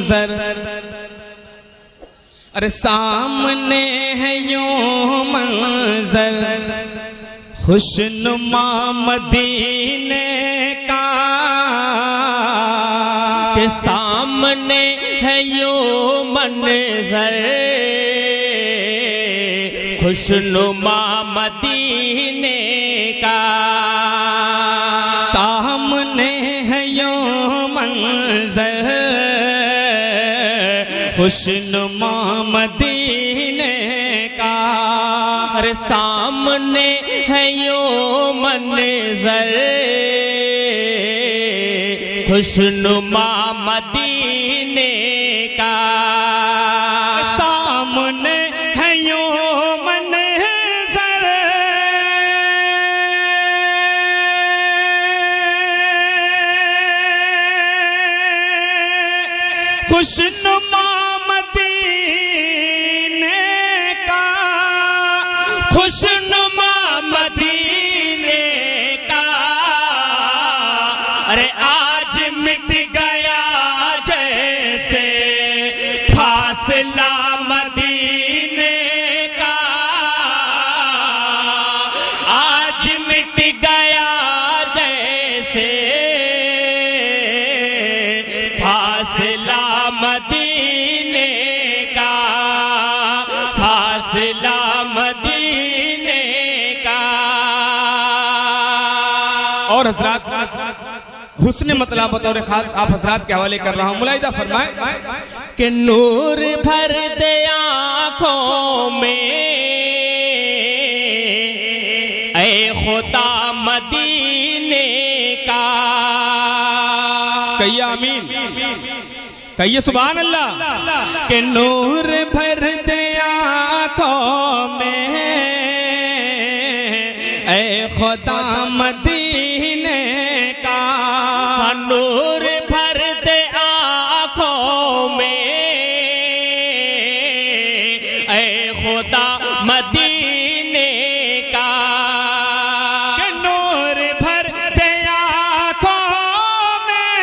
मंजर, अरे सामने है यूं मंजर खुशनुमा मदीने का, के सामने है यूं मंजर खुशनुमा मदीने का, सामने है यूं मंजर खुशनुमा मदीने का, अरे सामने है यूं मंजर खुशनुमा मदीने का, सामने है यूं मंजर खुशनुमा खुशनुमा मदीने का, अरे आज मिट गया जैसे फासला मदीने का, आज मिट गया जैसे फासला मदीने का, फासला मदीने का। और हजरात हुस्न मतलब बतौर खास आप हजरात के हवाले कर रहा हूं, मुलाहिजा फरमाए कि नूर भर दे आँखों में ऐ खुदा मदीने का, कहिए आमीन, कहिए सुभान अल्लाह, कि नूर भर दे आँखों में ऐ खुदा मदीने का, नूर भर दे आँखों में ऐ खुदा मदीने का, कि नूर भर दे आँखों में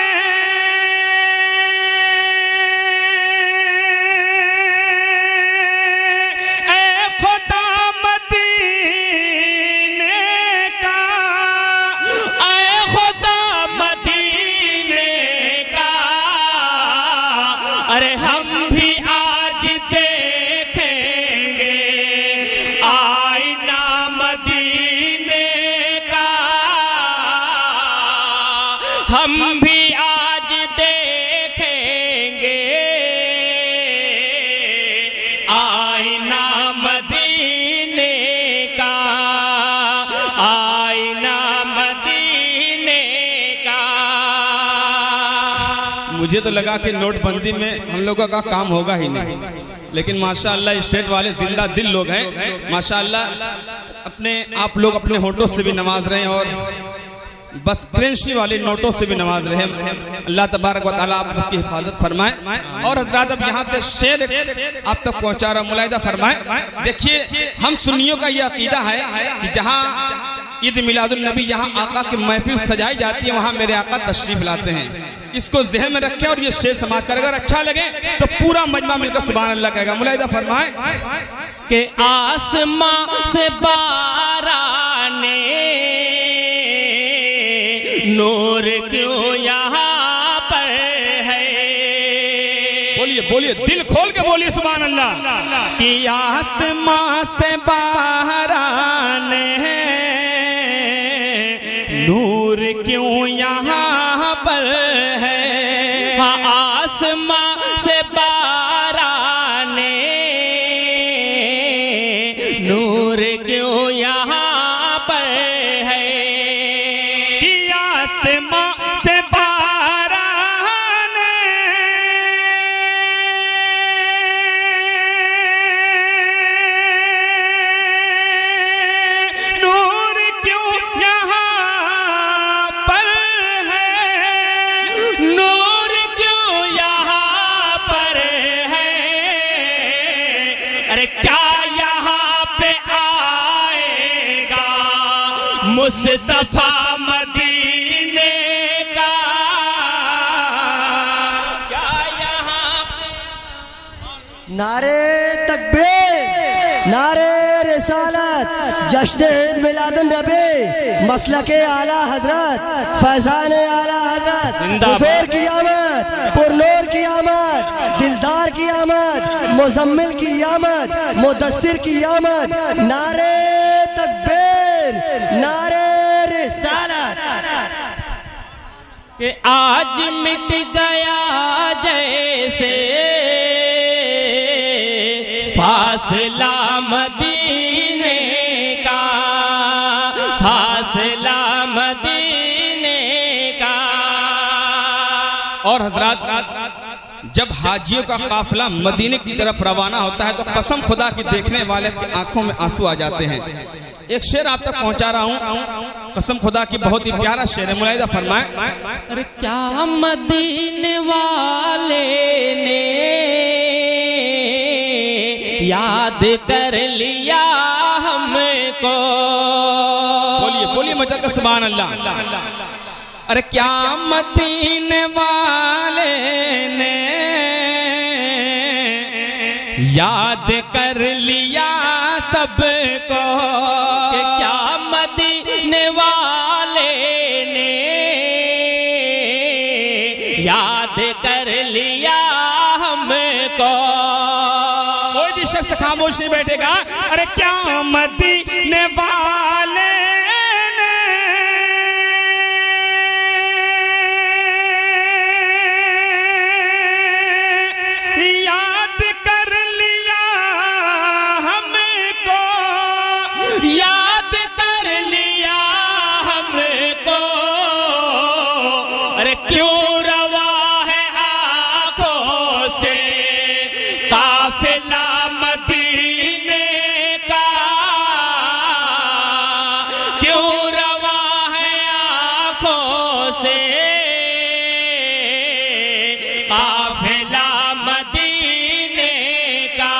ऐ खुदा मदीने का, ऐ खुदा मदीने का, अरे हम भी आज देखेंगे आईना मदीने का, हम भी आज देखेंगे आईना मदीने का, आईना मदीने का। मुझे तो लगा कि नोटबंदी में हम लोगों का काम होगा ही नहीं, लेकिन माशाअल्लाह स्टेट वाले जिंदा दिल लोग हैं माशाअल्लाह, अपने आप लोग अपने होठों से भी नमाज रहे हैं और बस करेंसी वाले नोटों से भी नमाज रहे हैं। अल्लाह तबारक व तआला आप सबकी हिफाजत फरमाए। और हजरात अब यहाँ से शेर आप तक पहुँचा रहा, मुलाहिदा फरमाए। देखिए हम सुन्नियों का यह अकीदा है कि जहाँ ईद मिलादुल नबी यहाँ आका की महफिल सजाई जाती है वहाँ मेरे आका तशरीफ लाते हैं, इसको ज़हन में रखें और ये शेर समाज कर, अगर अच्छा लगे तो पूरा मजमा मिलकर सुभान अल्लाह कहेगा। मुलाहिदा फरमाए कि आसमां से बाराने नूर क्यों यहाँ पर है, बोलिए बोलिए दिल खोल के बोलिए सुभान अल्लाह, कि आसमां से बाहर आने नूर क्यों यहाँ पर है, हाँ आसमां से बाराने नूर क्यों यहाँ पर है, कि आसमां से बाहर आने नूर क्यों यहाँ पर है, नूर क्यों यहाँ पर है, अरे क्या यहाँ पे आएगा मुस्तफा मदीने का, क्या यहाँ नारे तकबीर, नारे रिसालत, जश्न ईद मिलादुन नबी, मसलके आला हजरत, फैजान आला हजरत, हुजूर की आमद, पुरनूर की आमद, दिलदार की आमद, मुजम्मिल की आमद, मुदस्सिर की आमद। नारे तकबीर, नारे रिसालत। कि आज मिट गया जैसे फासला मदीने का, फासला मदीने का। और हजरात, जब हाजियों का काफिला मदीने की तरफ रवाना होता है तो कसम खुदा की देखने वाले की आंखों में आंसू आ जाते हैं। एक शेर आप तक पहुंचा रहा हूं, कसम खुदा की बहुत ही प्यारा शेर है, मुलाहिजा फरमाएं। अरे क्या मदीने वाले ने याद कर लिया हमको। बोलिए बोलिए मजा का सुभान अल्लाह। अरे क्या मदीने वाले ने याद कर लिया सबको। क्या मदीने वाले ने याद कर लिया हमको। कोई भी शख्स खामोश नहीं बैठेगा। अरे क्या मदीने वाले ने याद कर लिया हमको, याद कर लिया हमको। अरे क्यों रवा है आंखों से काफिला मदीने का, क्यों रवा है आंखों से काफिला मदीने का,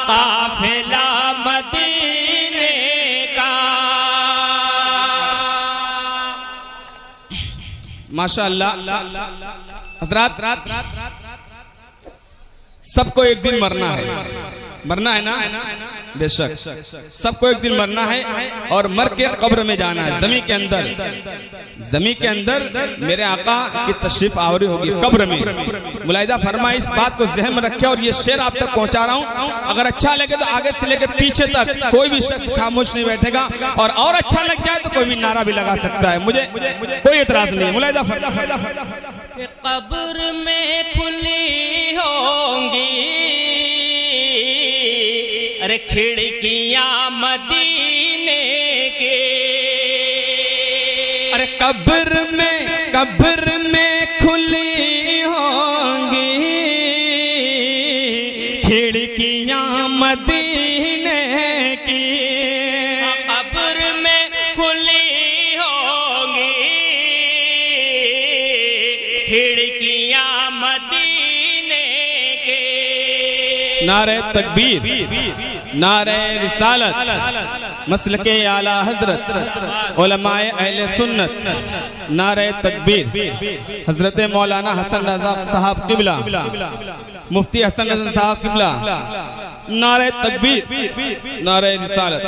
काफिला मदीने का। माशाअल्लाह। हजरात, सबको एक दिन मरना है, मरना है ना, बेशक सबको एक दिन मरना है और मर के कब्र में जाना है। जमीन के अंदर, जमीन के अंदर मेरे आका की तशरीफ आवरी होगी कब्र में। मुलाहिजा फरमाए, इस बात को जहन में रखे और ये शेर आप तक पहुंचा रहा हूं। अगर अच्छा लगे तो आगे से लेकर पीछे तक कोई भी शख्स खामोश नहीं बैठेगा, और अच्छा लग जाए तो कोई भी नारा भी लगा सकता है, मुझे कोई एतराज नहीं है। मुलाहिजा फरमाए, कब्र में खुली होंगी अरे खिड़कियां मदीने के। अरे कब्र में खुली होंगी खिड़कियां मदीने की। कब्र में खुली होंगी खिड़कियां मदीने के। नारे तकबीर, नारे रिसालत, मसलके आला हजरत, उलमाए अहले सुन्नत। नारे तकबीर, हजरत मौलाना हसन रजा साहब किबला, मुफ्ती हसन रजा साहब किबला। नारे तकबीर, नारे रिसालत।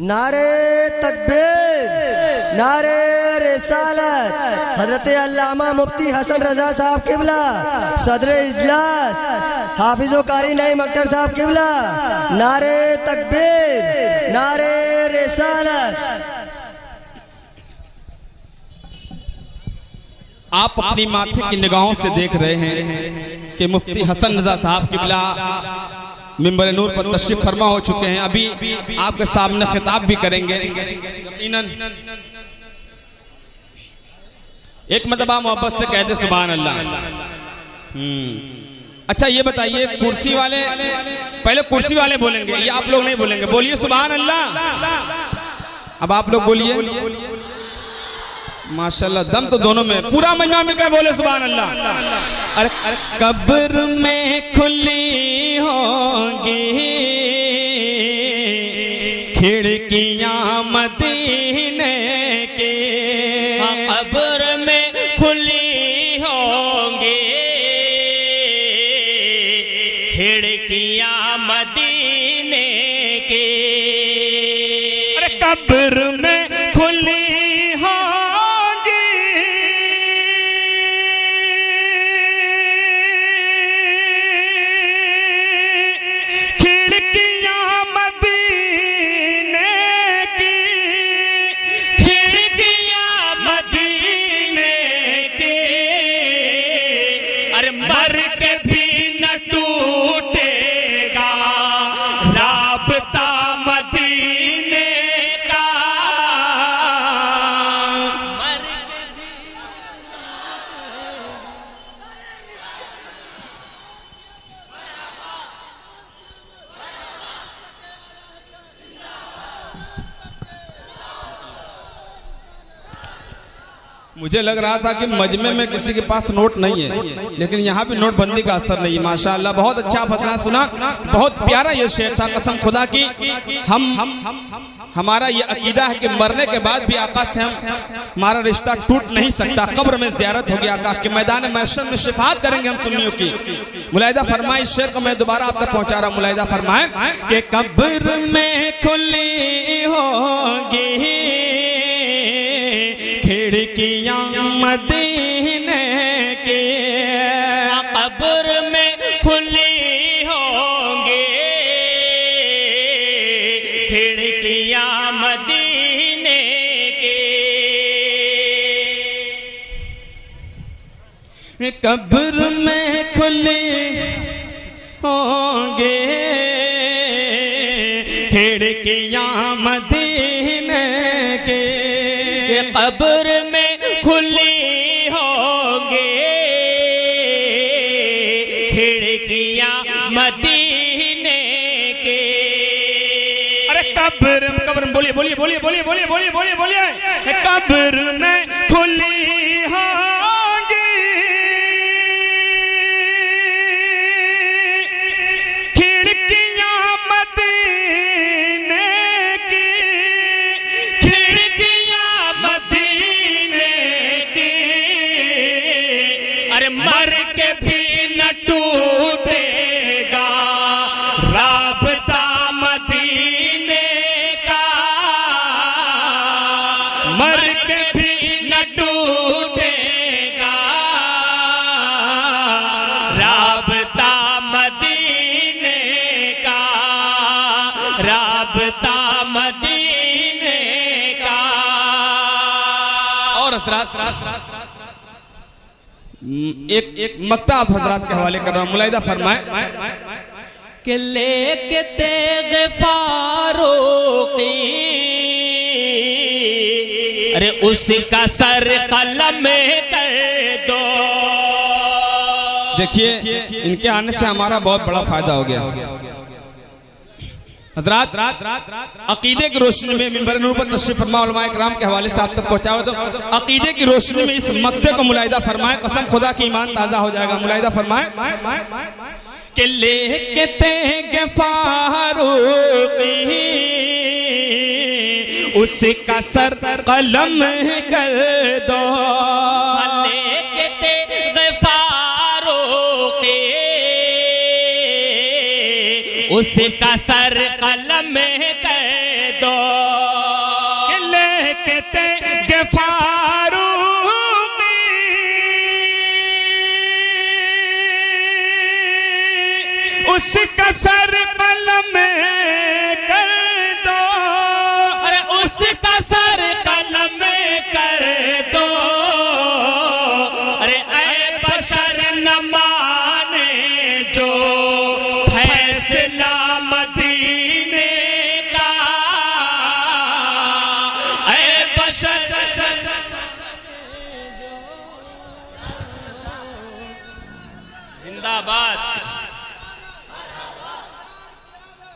नारे तकबीर, नारे रिसालत। हजरत अल्लामा मुफ्ती हसन रजा साहब किबला, सदर इजलास हाफिजो कारी नईम अख्तर साहब किबला। नारे तकबीर, नारे रिसालत। आप अपनी माथे की निगाहों से देख रहे हैं कि मुफ्ती हसन रजा साहब किबला मिंबर नूर पर तशरीफ फरमा हो चुके हैं। अभी आपके सामने खिताब भी करेंगे। यकीनन एक मरतबा मोहब्बत से कह दे सुभान अल्लाह। अच्छा ये बताइए, कुर्सी वाले पहले कुर्सी वाले बोलेंगे, ये आप लोग नहीं बोलेंगे। बोलिए सुभान अल्लाह। अब आप लोग बोलिए। माशाल्लाह, दम तो दोनों में, पूरा मजमा मिलकर बोले सुभान अल्लाह। अरे कब्र में खुली होंगी खिड़कियां खिड़कियां मदीने की कब्र में खुली होंगी खिड़कियां मदीने की। अरे कब्र में खुली होंगी खिड़कियां मदीने की खिड़कियां मदीने की। अरे मर के भी न टूटेगा राबता मदीने का। मर के भी मुझे लग रहा था कि मजमे में किसी के पास नोट नहीं है, लेकिन यहाँ भी नोटबंदी का असर नहीं है। माशाअल्लाह बहुत अच्छा फतरा सुना, बहुत प्यारा ये शेर था। कसम खुदा की हमारा ये अकीदा है कि मरने के बाद भी आका से हमारा रिश्ता टूट नहीं सकता। कब्र में ज़ियारत होगी, आका के मैदान महशर में शिफात करेंगे हम सुन्नियों की। मुलाहिदा फरमाए, इस शेर को मैं दोबारा आप तक पहुंचा रहा हूँ। मुलाहिदा फरमाए कि कब्र में खुली होगी खिड़कियां मदीने की। कब्र में खुली होंगी खिड़कियां मदीने की। कब्र में खुली होंगे खिड़कियां मदीने की। कब्र में खुली होंगी खिड़कियां मदीने की। अरे कब्र में बोलिए बोलिए बोलिए बोलिए बोलिए बोलिए बोलिए बोलिए कब्र में खुली होंगी खिड़कियां मदीने की। खिड़कियां मदीने की। अरे मर के भी न टूटेगा राबता मदीने का। मर के भी न टूटेगा राबता मदीने का। राबता मदीने का। और असरात एक मक्ता आप हजरात के हवाले कर रहा हूं। मुलाहिदा फरमाए कि लेके तेग फारूकी अरे उसका सर कलम कर दो। देखिए इनके आने से हमारा बहुत बड़ा फायदा हो गया। हजरात अकीदे की रोशनी में मिंबर नूर पर तशरीफ फरमा उलमाए किराम के हवाले से आप तक पहुंचाओ। तो अकीदे की रोशनी में इस मक्ते को मुलाहिदा फरमाए, कसम खुदा की ईमान ताजा हो जाएगा। मुलाहिदा फरमाए कि लेके तेगे फारूकी उसका सर कलम कर दो। लेके तेगे फारूकी उसका सर कलम कर दो। लेके तेगे फारूकी उसका सर कलम कर दो। अरे उसका सर कलम कर दो। अरे ऐ बशर न माने जो फैसला मदीने का। ऐ बशर जिंदाबाद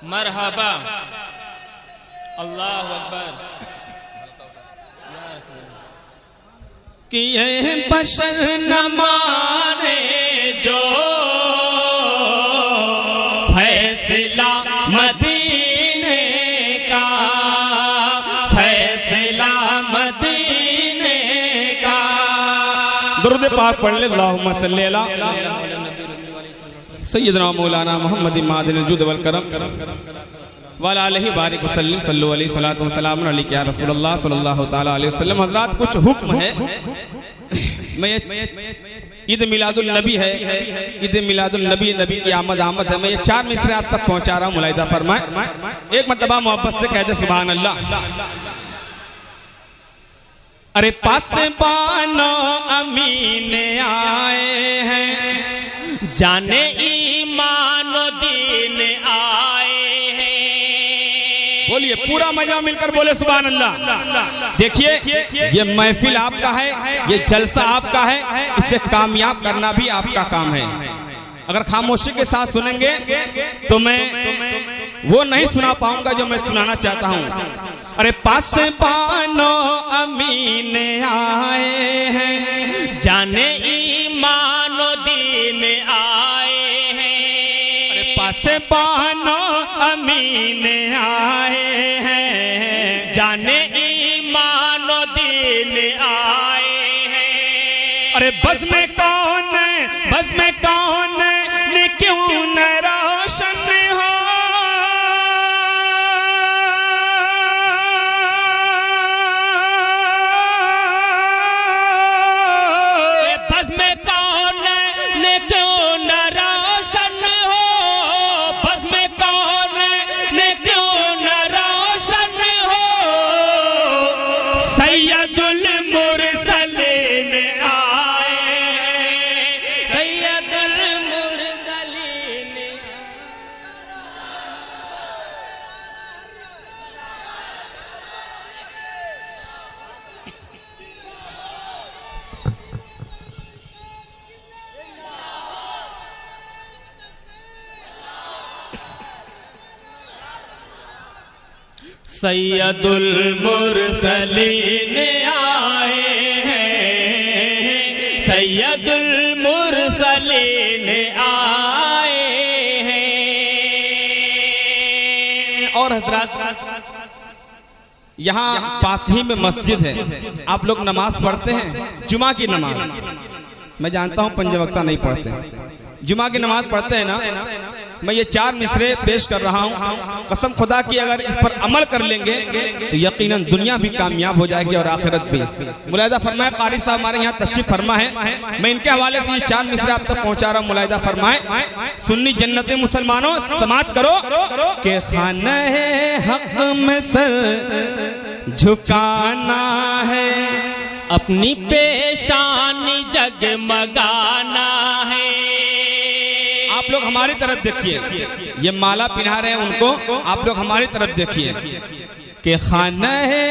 मरहबा अल्लाह अकबर। कि ये बशर न माने जो फैसला मदीने का। दुरूद पाक पढ़ ले। अल्लाहुम्मा सल्ली अला सय्यदना मौलाना मोहम्मद मादिल जुद वल करम वाला अलैहि बारिक वसल्लम सल्लल्लाहु अलैहि सलातु व सलाम अलैका या रसूलुल्लाह सल्लल्लाहु तआला अलैहि वसल्लम। हज़रात कुछ हुक्म है। मैं ईद मिलादुल नबी है, ईद मिलादुल नबी, नबी की आमद आमद है। मैं ये 4 मिसरे आप तक पहुंचा रहा हूँ, मुलाहिदा फरमाए। एक मर्तबा मोहब्बत से कह दे सुभान अल्लाह। अरे पास बानो अमीन आए हैं, जाने ईमान दीन आए हैं। बोलिए पूरा मजा मिलकर बोले सुभान अल्लाह। देखिए ये महफिल आपका है, ये जलसा आपका है, इसे कामयाब करना भी आपका काम है। अगर खामोशी के साथ सुनेंगे तो मैं वो नहीं सुना पाऊंगा जो मैं सुनाना चाहता हूं। अरे पास बानो अमीन आए हैं, जाने ईमान दीन आए हैं। अरे पास बानो अमीन आए हैं, जाने ईमान दीन आए हैं। अरे बज़ में कौन ने क्यों न रोशन हो, बज़ में कौन ने क्यों न रोशन हो, बज़ में कौन ने क्यों न रोशन हो। सैयदुल मुरसलीन आए हैं, सैयदुल मुरसलीन। सैयदुल मुरसलीन आए हैं, सैयदुल मुरसलीन आए हैं। और हजरत यहाँ पास ही में मस्जिद है, आप लोग नमाज पढ़ते हैं, जुमा की नमाज। मैं जानता हूँ 5 वक्ता नहीं पढ़ते, जुमा की नमाज पढ़ते हैं ना। मैं ये 4 मिसरे पेश कर रहा हूँ, कसम खुदा की अगर इस पर अमल कर लेंगे तो यकीनन दुनिया भी कामयाब हो जाएगी और आखिरत भी। मुलाहिदा फरमाए, कारी साहब हमारे यहाँ तशरीफ फरमा है, मैं इनके हवाले से ये 4 मिसरे आप तक पहुँचा रहा हूँ। मुलाहिदा फरमाए, सुन्नी जन्नती मुसलमानों समात करो के खाना है हक में सर झुकाना है, अपनी पेशानी जगमगाना है। आप लोग हमारी तरफ देखिए, ये माला पिन्हा रहे हैं उनको, आप लोग हमारी तरफ देखिए कि खाना है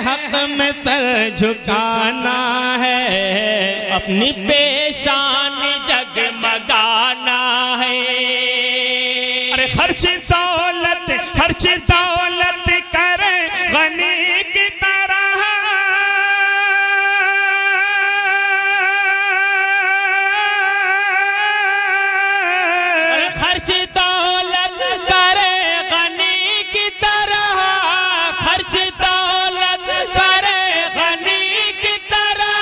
हक में सर झुकाना है, अपनी पेशानी जगमगाना है। अरे खर्च दौलत करे गनी की तरह, खर्च दौलत करे गनी की तरह, खर्च दौलत करे गनी की तरह।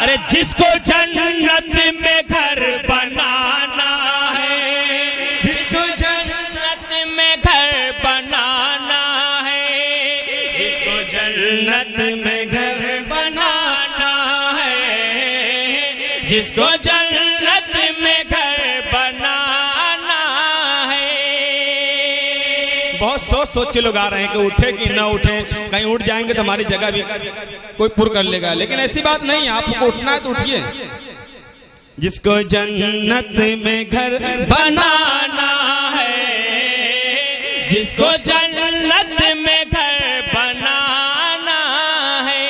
अरे जिसको जन्नत में घर बनाना है, जिसको जन्नत में घर बनाना है, जिसको जन्नत में घर बनाना है, जिसको जन्नत में घर बनाना है। बहुत सोच के लोग आ रहे हैं कि उठे कि ना उठे, कहीं उठ जाएंगे तो हमारी जगह भी कोई पुर कर लेगा, लेकिन ऐसी बात नहीं है। आपको उठना है तो उठिए। जिसको जन्नत में घर बनाना है, जिसको जन्नत में घर बनाना है।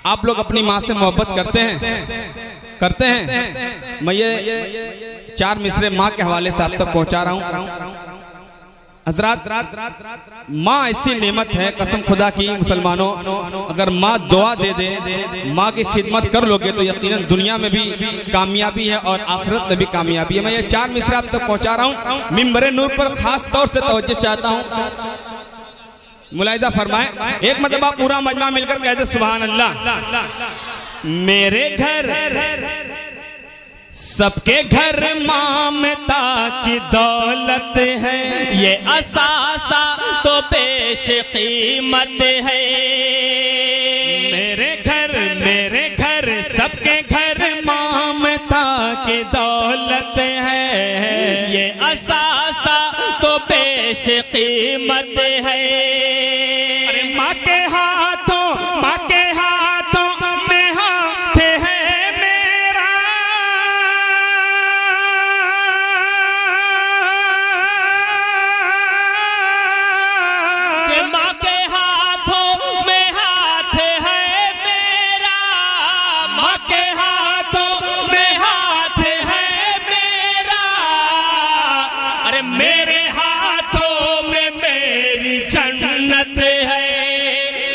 आप लोग अपनी माँ से मोहब्बत करते हैं। मैं ये 4 मिसरे माँ के हवाले से आप तक पहुंचा रहा हूँ। हजरात, माँ ऐसी नेमत है, कसम खुदा की मुसलमानों, अगर माँ दुआ दे दे, माँ की खिदमत कर लोगे तो यकीनन दुनिया में भी कामयाबी है और आखिरत में भी कामयाबी है। मैं ये 4 मिसरे आप तक पहुंचा रहा हूँ। मिंबर नूर पर खास तौर से तवज्जो चाहता हूँ। मुलाहिदा फरमाए। एक मतलब आप पूरा मजमा मिलकर कहते सुभान अल्लाह। मेरे घर सबके घर ममता की दौलत है, ये असासा तो पेश कीमत है। मेरे घर सबके घर ममता की दौलत है, ये असासा तो पेश कीमत है। अरे माँ के हाथों में हाथ है मेरा, माँ के हाथों में हाथ है मेरा, माँ के हाथों में हाथ है मेरा। अरे मेरे हाथों में मेरी जन्नत है,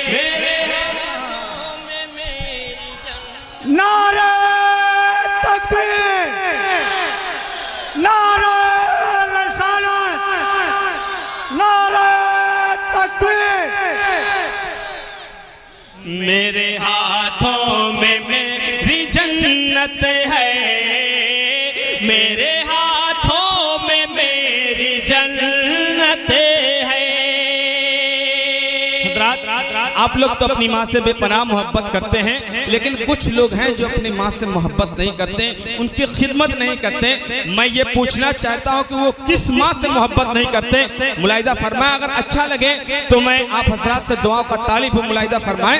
मेरे हाथों में मेरी जन्नत। नारे तकबीर, नारे रिसालत, नारे तकबीर। मेरे हाथों में मेरी जन्नत है, मेरे हाथों में मेरी जन्नत है। हज़रात, आप लोग तो अपनी माँ से बेपनाह मोहब्बत करते हैं, लेकिन कुछ लोग हैं जो अपनी माँ से मोहब्बत नहीं करते, उनकी खिदमत नहीं करते। मैं ये पूछना चाहता हूँ कि वो किस माँ से मोहब्बत नहीं करते। मुलाहिदा फरमाए। अगर अच्छा लगे तो मैं आप हज़रात से दुआओं का तालिब हूँ। मुलाहिदा फरमाए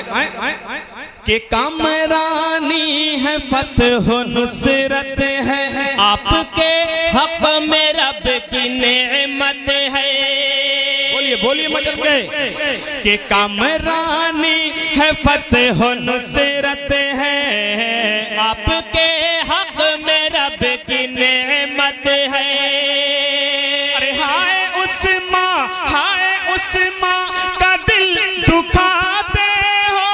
कि कामरानी है, फतह नुसरत है, आपके हक में रब की नेमत है। बोलिए मतलब के कामरानी है, फतह नुसरत है, आपके हक में रब की नेमत है। अरे हाय उस माँ का दिल दुखाते हो,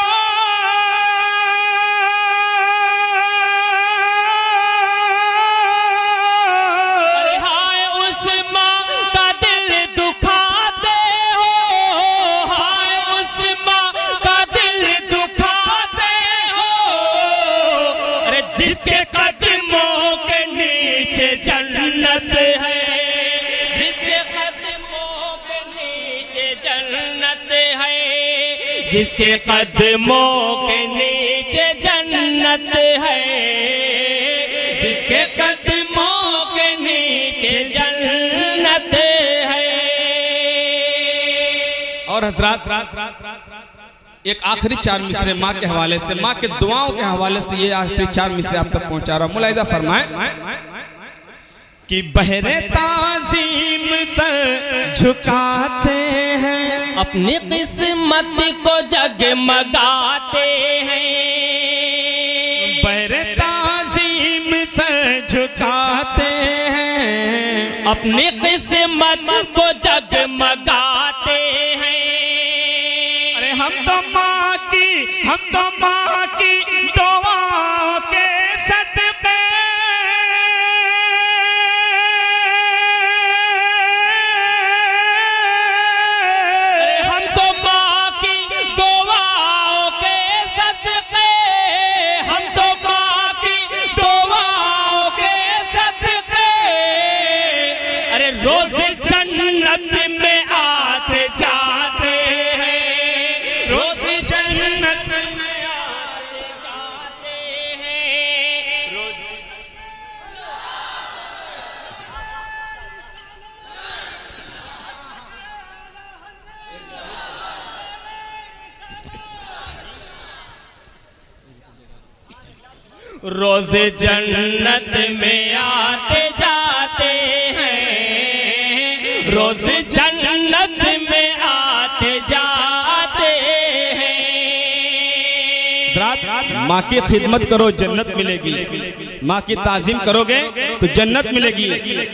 अरे हाय उस माँ का दिल दुखाते हो, हाय उस माँ का दिल दुखाते हो। अरे जिसके कदमों के नीचे जन्नत है, जिसके कदमों के नीचे जन्नत है, जिसके कदमों के नीचे जन्नत है, जिसके कदमों के नीचे जन्नत है। और हजरात एक आखिरी 4 मिसरे माँ के हवाले से, माँ के दुआओं के हवाले से ये आखिरी 4 मिसरे आप तक पहुंचा रहा हूं। मुलाहिदा फरमाए कि बहरे ताज़ीम सर झुकाते हैं, अपनी किस्मत को जगमगाते हैं, बहरे ताज़ीम सर झुकाते हैं, अपनी किस्मत को जगमगाते हैं। अरे हम तो माँ की दुआओं के सदक़े, हम तो माँ की दुआओं के सदक़े, हम तो माँ की दुआओं के सदक़े, अरे रोज़ जन्नत में आते जाते हैं, रोज़ जन्नत में आते जाते हैं, रोज़। रोज जन्नत में आते जाते हैं, रोज जन्नत में आते जाते हैं। माँ की खिदमत करो जन्नत मिलेगी, माँ की ताज़ीम करोगे तो जन्नत मिलेगी।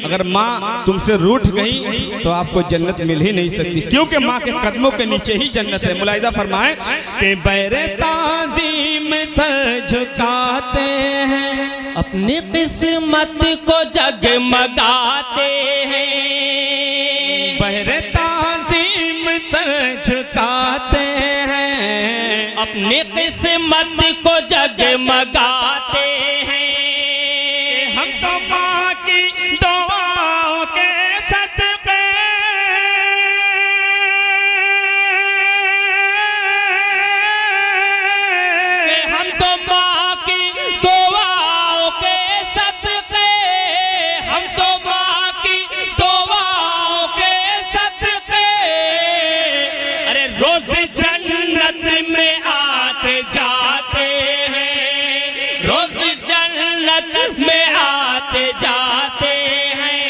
अगर माँ तुमसे रूठ गई तो आपको जन्नत मिल ही नहीं सकती, क्योंकि माँ के कदमों के नीचे ही जन्नत है। मुलाहिदा फरमाएं कि बैरे ताज़ीम सर झुकाते हैं, अपनी किस्मत को जगमगाते हैं, बैरे ताज़ीम सर झुका अपनी किस्मत को जगमगाते हैं। हम तो माँ की दुआओं के सदक़े हम तो माँ की दुआओं के सदक़े हम तो माँ की दुआओं के सदक़े अरे रोज जन्नत में आते जाते हैं। रोज जन्नत में आते जाते हैं।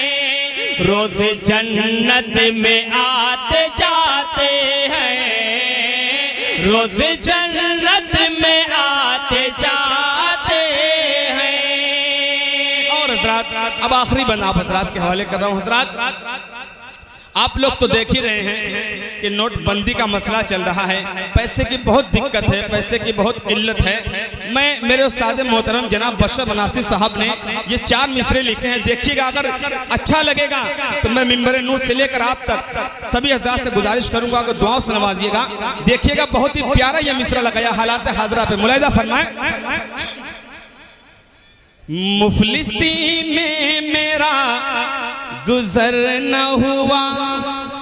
रोज जन्नत में आते जाते हैं। रोज जन्नत में आते जाते हैं। और हजरात, अब आखिरी बंद आप हजरात के हवाले कर रहा हूँ। हजरात, आप लोग तो देख ही रहे हैं कि नोटबंदी का मसला चल रहा है। पैसे की बहुत दिक्कत है, पैसे की बहुत किल्लत है। मेरे उस्ताद मोहतरम जनाब बशर बनारसी साहब ने ये 4 मिसरे लिखे हैं। देखिएगा, अगर अच्छा लगेगा तो मैं मिंबर नूर से लेकर आप तक सभी हजरात से गुजारिश करूंगा कि दुआओं से नवाजिएगा। देखिएगा, बहुत ही प्यारा ये मिसरा लगाया हालात हाजरा पे। मुलाहिदा फरमाए। मुफलिसी में मेरा गुजर न हुआ,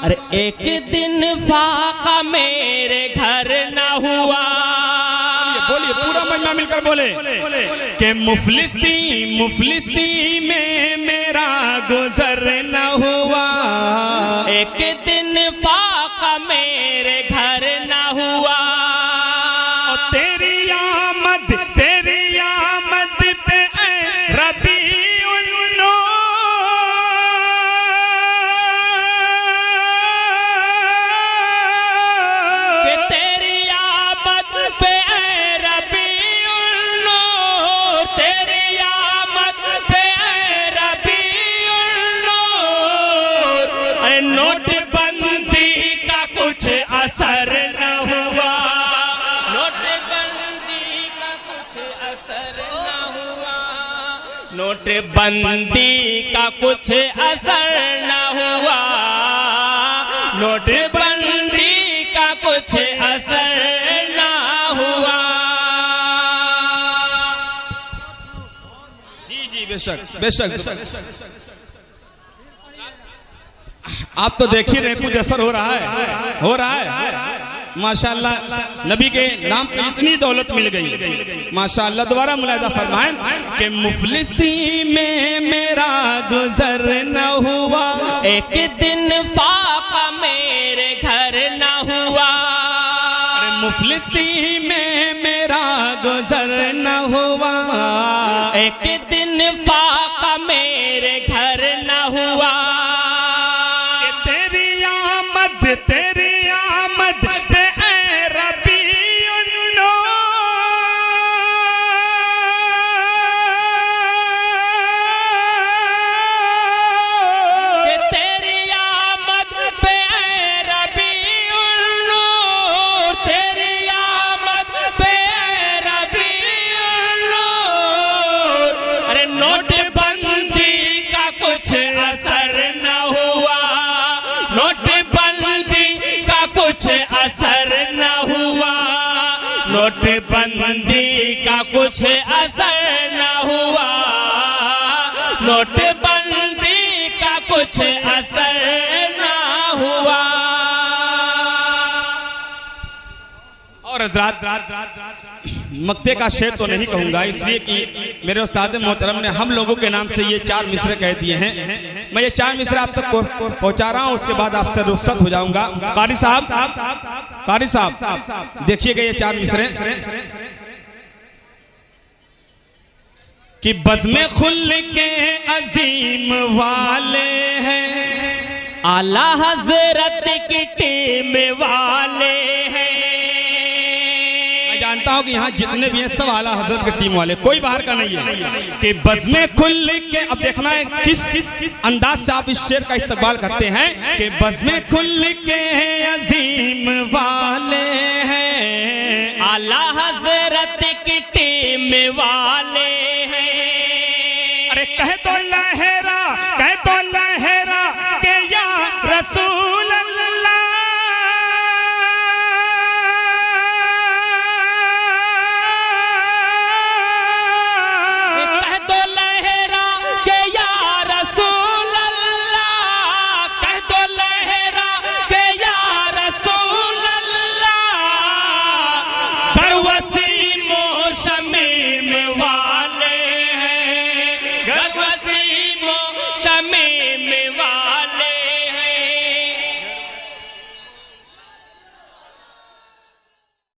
अरे एक दिन फाका मेरे घर न हुआ। बोलिए, पूरा मजमा मिलकर बोले कि मुफलिसी में मेरा गुजर न हुआ। एक दिन फाका मेरे घर न हुआ। और तेरी आमद पे रबीउन कि तेरी आमद पे रबीउन नूर, तेरी आमद पे रबीउन नूर। अरे नोटबंदी का कुछ असर न हुआ। नोटबंदी का कुछ असर न हुआ। नोटबंदी का कुछ असर न हुआ। नोटबंदी का कुछ असर न हुआ। जी जी, बेशक बेशक। आप तो देख ही रहे, कुछ असर हो रहा है, हो रहा है। माशाअल्लाह, नबी के नाम पे इतनी दौलत मिल गई माशाअल्लाह। दोबारा मुलाहिदा फरमाएं कि मुफलिसी में मेरा गुजर न हुआ। एक दिन फाका मेरे घर न हुआ। अरे मुफलिसी में मेरा गुजर न हुआ। एक दिन फाका मेरे घर न हुआ। कि तेरी आमद पे रबीउन नूर। कि तेरी आमद पे रबीउन नूर, तेरी आमद पे रबीउन नूर। अरे नोटबंदी का कुछ असर न हुआ। नोटबंदी का कुछ असर न हुआ। नोटबंदी का कुछ असर न हुआ। नोटबंदी का कुछ असर न हुआ। और हजरात, मक्ते का शेर तो नहीं कहूंगा, इसलिए कि मेरे उस्ताद मोहतरम ने हम लोगों के नाम से ये 4 मिसरे कह दिए हैं। मैं ये 4 मिसरे आप तक पहुंचा रहा हूं, उसके बाद आपसे रुखसत हो जाऊंगा। कारी साहब, देखिएगा ये 4 मिसरे कि बज़्म खुल के अजीम वाले हैं, आला हजरत की टीम वाले हैं। जानता हूं कि यहाँ जितने भी हैं सब आला हजरत की टीम वाले, कोई बाहर का नहीं है। कि बज़्म खुल के, अब देखना है किस अंदाज से आप इस शेर का इस्तेमाल करते हैं कि बज़्म खुल के अजीम वाले हैं, आला हजरत की टीम वाले